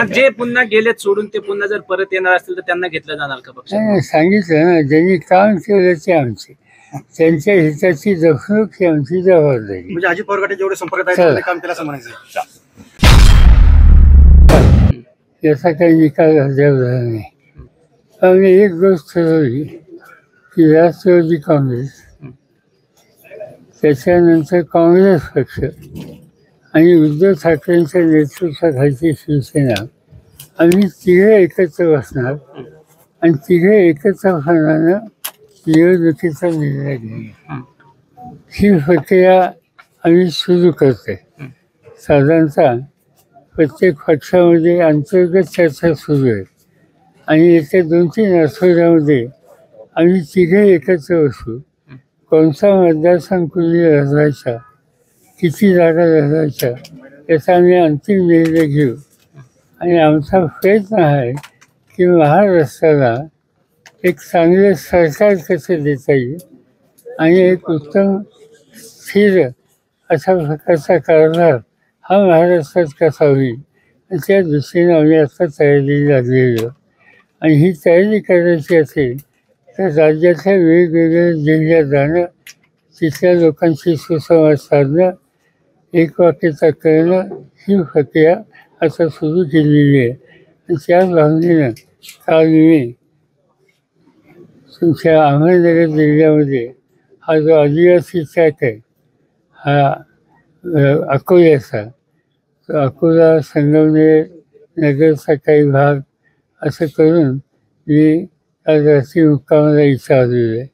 जे पुन्हा गेलेत सोडून ते पुन्हा जर परत येणार असतील तर त्यांना घेतलं जाणार का पक्ष? सांगितलं ना, ज्यांनी काम केलं ते आमचे, त्यांच्या हिताची जपणूक ही आमची जबाबदारी. म्हणजे अजित पवार गटाचे जेवढे संपर्कात आहेत काम केलं असं म्हणायचं. याचा काही निकाल अद्याप झाला नाही. आम्ही एक गोष्ट ठरवली की राष्ट्रवादी काँग्रेस, त्याच्यानंतर काँग्रेस पक्ष आणि उद्धव ठाकरेंच्या नेतृत्वाखालची शिवसेना, आम्ही तिघे एकत्र बसणार आणि तिघे एकत्रपणानं निवडणुकीचा निर्णय घेणार. ही प्रक्रिया आम्ही सुरू करतोय. साधारणतः प्रत्येक पक्षामध्ये अंतर्गत चर्चा सुरू आहे आणि येत्या 2-3 आठवड्यामध्ये आम्ही तिघे एकत्र बसू. कोणता मतदारसंघ कुणी लढवायचा, किती जागा लढवायच्या, याचा आम्ही अंतिम निर्णय घेऊ. आणि आमचा प्रयत्न आहे की महाराष्ट्राला एक चांगलं सरकार कसं देता येईल आणि एक उत्तम स्थिर अशा प्रकारचा कारभार हा महाराष्ट्रात कसा होईल, आणि त्या दृष्टीने आम्ही आता तयारी लागलेलो. आणि ही तयारी करायची असेल तर राज्याच्या वेगवेगळ्या जिल्ह्यात जाणं, तिथल्या लोकांशी सुसंवाद साधणं, एकवाक्यता करणं, ही प्रक्रिया आता सुरू केलेली आहे. आणि त्या भावनेनं काल मी तुमच्या अहमदनगर जिल्ह्यामध्ये हा जो आदिवासी ट्रॅक आहे, हा अकोल्याचा, तो अकोला, संगमनेर, नगरचा काही भाग असं करून मी आज रात्री मुक्कामाला इथं आलेलो आहे.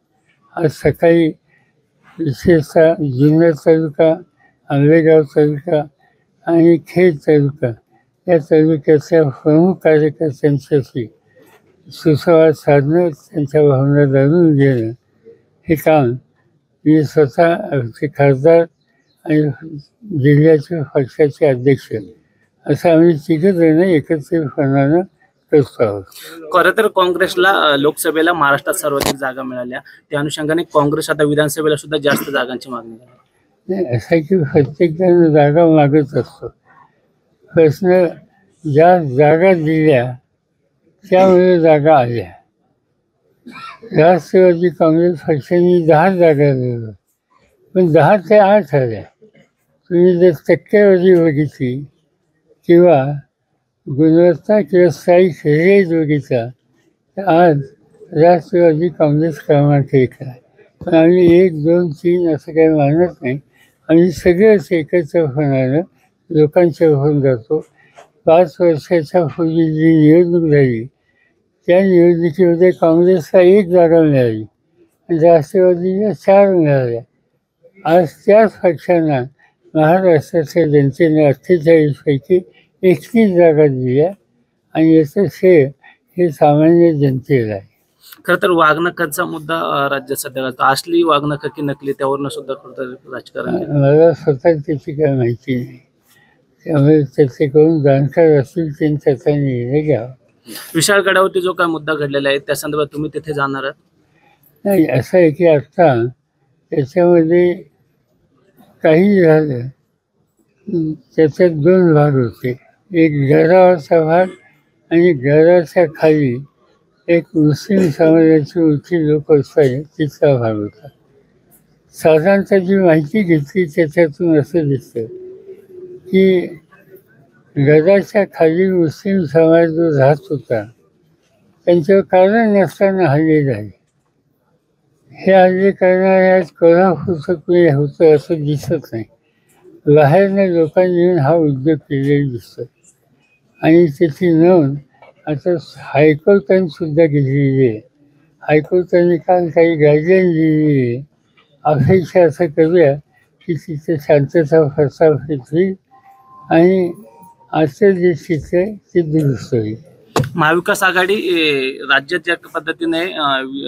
आज सकाळी विशेषतः जुन्नर तालुका, आंबेगाव तालुका आणि खेड तालुका या तालुक्याच्या प्रमुख कार्यकर्त्यांच्याशी सुसंवाद साधणं, त्यांच्या भावना जाणून घेणं, हे काम मी स्वतः आमचे खासदार आणि जिल्ह्याचे पक्षाचे अध्यक्ष असं आम्ही तिघंजणं एकत्रितपणानं करतो आहोत. खरं तर काँग्रेसला लोकसभेला महाराष्ट्रात सर्वाधिक जागा मिळाल्या, त्या अनुषंगाने काँग्रेस आता विधानसभेला सुद्धा जास्त जागांची मागणी करते. नाही, असं की प्रत्येकजण जागा मागत असतो. प्रश्न ज्या जागा दिल्या त्यामुळे जागा आल्या. राष्ट्रवादी काँग्रेस पक्षाने 10 जागा दिल्या, पण 10 ते 8 आल्या. तुम्ही जर टक्केवारी बघितली किंवा गुणवत्ता किंवा स्थायिक रेट बघितला तर आज राष्ट्रवादी काँग्रेस क्रमांक 1 आहे. पण आम्ही 1, 2, 3 असं काही मानत नाही. आम्ही सगळेच एकत्रपणानं लोकांच्या होऊन जातो. 5 वर्षाच्या पूर्वी जी निवडणूक झाली त्या निवडणुकीमध्ये काँग्रेसला 1 जागा मिळाली आणि राष्ट्रवादीला 4 मिळाल्या. आज त्याच पक्षांना महाराष्ट्राच्या जनतेने 48 पैकी 31 जागा दिल्या आणि याचं श्रेय हे सामान्य जनतेला आहे. खरं तर वागणकांचा मुद्दा राज्यात सध्या गाजतो. असली वागणकं की नकली, त्यावरनं सुद्धा खरं तर राजकारण. मला स्वतः त्याची काय माहिती नाही, त्यामुळे त्याचे करून जाणकार असतील त्यांनी त्याचा निर्णय घ्यावा. विशाळगडावरती जो काय मुद्दा घडलेला आहे त्या संदर्भात तुम्ही तिथे जाणार आहात? नाही, असं आहे की आत्ता त्याच्यामध्ये काही झालं, त्याच्यात 2 भाग होते. एक घरावरचा भाग आणि घराच्या खाली एक मुस्लिम समाजाची उंची लोक असतात तिथला भाग होता. साधारणतः जी माहिती घेतली त्याच्यातून असं दिसतं की घराच्या खाली मुस्लिम समाज जो राहत होता त्यांच्यावर कारण नसताना हल्ले झाले. हे हल्ले करणाऱ्या कोल्हापूरचं कुणी होतं असं दिसत नाही. बाहेरनं लोकांनी येऊन हा उद्योग केलेला दिसतो आणि त्याची नोंद आता हायकोर्टाने सुद्धा घेतलेली आहे. हायकोर्टाने काल काही गाईडलाईन दिलेली आहे. अपेक्षा असं करूया की तिथे शांतता प्रस्थापित होईल आणि असं जे चित्र आहे ते दुरुस्त होईल. महाविकास आघाडी राज्यात ज्या पद्धतीने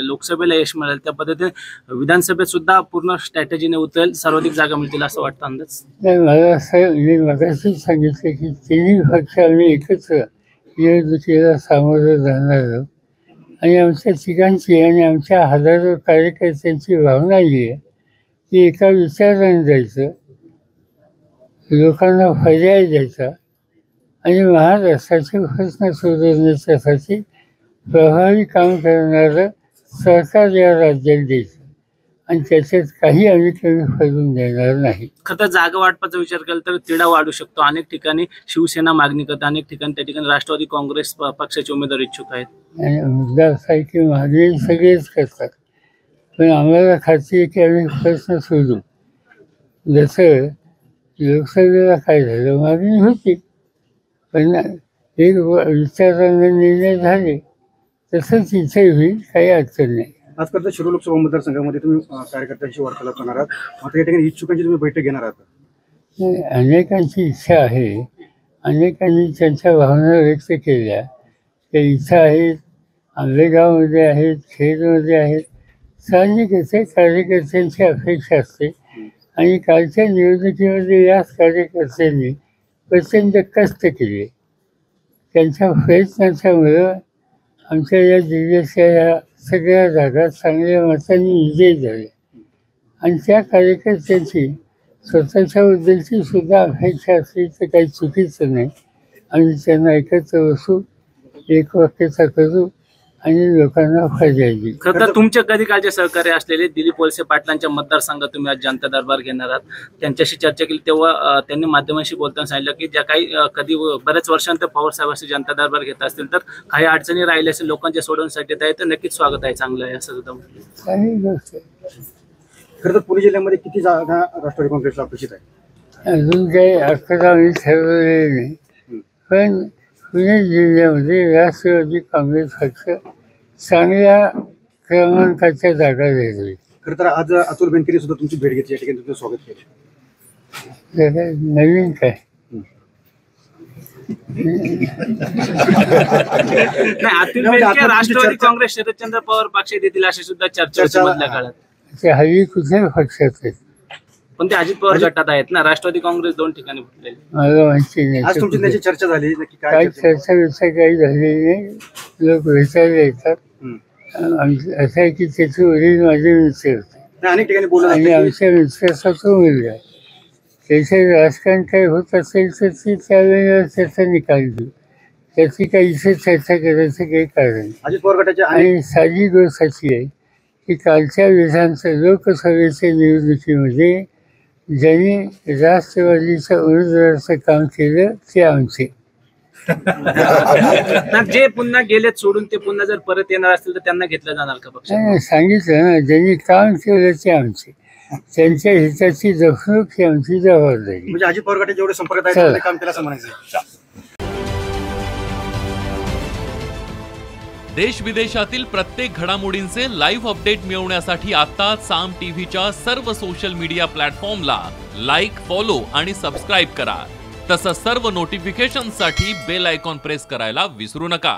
लोकसभेला यश मिळेल त्या पद्धतीने विधानसभेत सुद्धा पूर्ण स्ट्रॅटेजीने उतरेल, सर्वाधिक जागा मिळतील असं वाटतं अंदाज? नाही, मला असं मी मगाशीच सांगितलं की तिन्ही पक्ष आम्ही एकत्र निवडणुकीला सामोरं जाणार आहोत आणि आमच्या तिघांची आणि आमच्या हजारो कार्यकर्त्यांची भावना ही आहे की एका विचाराने जायचं, लोकांना पर्याय द्यायचा आणि महाराष्ट्राचे प्रश्न सोडवण्यासाठी प्रभावी काम करणारं सरकार या राज्यात द्यायचं आणि त्याच्यात काही आम्ही कमी पडून देणार नाही. खरं तर जागा वाटपाचा विचार केला तर तिढा वाढू शकतो. अनेक ठिकाणी शिवसेना मागणी करते, अनेक ठिकाणी त्या ठिकाणी राष्ट्रवादी काँग्रेस पक्षाचे उमेदवार इच्छुक आहेत. आणि मुद्दा असा आहे की मागणी सगळेच करतात, पण आम्हाला खात्री आहे की आम्ही प्रश्न सोडू. जसं लोकसभेला काय झालं, मागणी होती पण एक विचाराने निर्णय झाले, तसंच इथे होईल, काही अडचण नाही. आजपर्यंत शिरूर लोकसभा मतदारसंघामध्ये तुम्ही कार्यकर्त्यांशी वार्तालाप करणार आहात, मात्र या ठिकाणी इच्छुकांची तुम्ही बैठक घेणार आहात. अनेकांची इच्छा आहे, अनेकांनी त्यांच्या भावना व्यक्त केल्या. त्या इच्छा आहेत, आंबेगावमध्ये आहेत, खेडमध्ये आहेत. साहजिकच आहे, कार्यकर्त्यांची अपेक्षा असते आणि कालच्या निवडणुकीमध्ये याच कार्यकर्त्यांनी प्रचंड कष्ट केले. त्यांच्या प्रयत्नाच्यामुळं आमच्या या जिल्ह्याच्या या सगळ्या जागा चांगल्या मतांनी विजयी झाल्या आणि त्या कार्यकर्त्यांची स्वतःच्याबद्दलची सुद्धा अपेक्षा असली तर काही चुकीचं नाही. आम्ही त्यांना एकत्र बसू, एक वाक्यता करू आणि लोकांना फायदा येईल. खरं तर तुमचे कधी काळचे सहकार्य असलेले दिलीप वळसे पाटलांच्या मतदारसंघात तुम्ही आज जनता दरबार घेणार आहात. त्यांच्याशी चर्चा केली तेव्हा त्यांनी माध्यमांशी बोलताना सांगितलं की ज्या काही कधी बऱ्याच वर्षांतर पवार साहेबांशी जनता दरबार घेत असतील तर काही अडचणी राहिल्या असेल लोकांच्या सोडवण्यासाठी तर नक्कीच स्वागत आहे, चांगलं आहे असं सुद्धा काही गोष्ट. खरं तर पुणे जिल्ह्यामध्ये किती जागा राष्ट्रवादी काँग्रेसला अपेक्षित आहे? अजून काही अर्थात आम्ही ठरवलेले नाही, पण पुणे जिल्ह्यामध्ये राष्ट्रवादी काँग्रेस पक्ष चांगल्या क्रमांकाच्या जागा घेतली. खरं तर आज अतुल बेनकेने सुद्धा तुमची भेट घेतली, या ठिकाणी तुमचं स्वागत केलं. नवीन काय नाही, अतुल बेनके राष्ट्रवादी काँग्रेस शरदचंद्र पवार पक्ष देतील अशी सुद्धा चर्चा होती मधल्या काळात. ते हल्ली कुठल्याही पक्षात आहेत, पण ते अजित पवार गटात आहेत ना. राष्ट्रवादी काँग्रेस दोन ठिकाणी फुटलेली. मला माहिती आज तुमची नाही त्याची चर्चा झाली, नक्की काय काय चर्चा बिर्चा काही झालेली नाही. लोक भेटायला येतात. असं आहे की त्याचे वडील माझे मित्र होते नाही, अनेक ठिकाणी बोलत आणि आमच्या मित्राचा तो मुलगा आहे. त्याचे राजकारण काही होत असेल तर ती त्यावेळेला त्याचा निकाल देऊ. त्याची काही इथे चर्चा करायचं काही कारण नाही. अजित पवार गटाच्या आणि साधी गोष्ट अशी आहे की कालच्या लोकसभेच्या निवडणुकीमध्ये ज्यांनी राष्ट्रवादीच्या उमेदवाराचं काम केलं ते आमचे. जे पुन्हा गेलेत सोडून ते पुन्हा जर परत येणार असतील तर त्यांना घेतलं जाणार का पक्ष? सांगितलं ना, ज्यांनी काम केलं ते आमचे, त्यांच्या हिताची जपणूक ही आमची जबाबदारी. म्हणजे अजित पवार गटाचे जेवढे संपर्क आहेत तेवढे काम केलं असं म्हणायचं. देश विदेशातील प्रत्येक घडामोडींचे लाईव्ह अपडेट मिळवण्यासाठी आता साम टीव्हीच्या सर्व सोशल मीडिया प्लॅटफॉर्मला लाईक, फॉलो आणि सबस्क्राईब करा. तसंच सर्व नोटिफिकेशनसाठी बेल आयकॉन प्रेस करायला विसरू नका.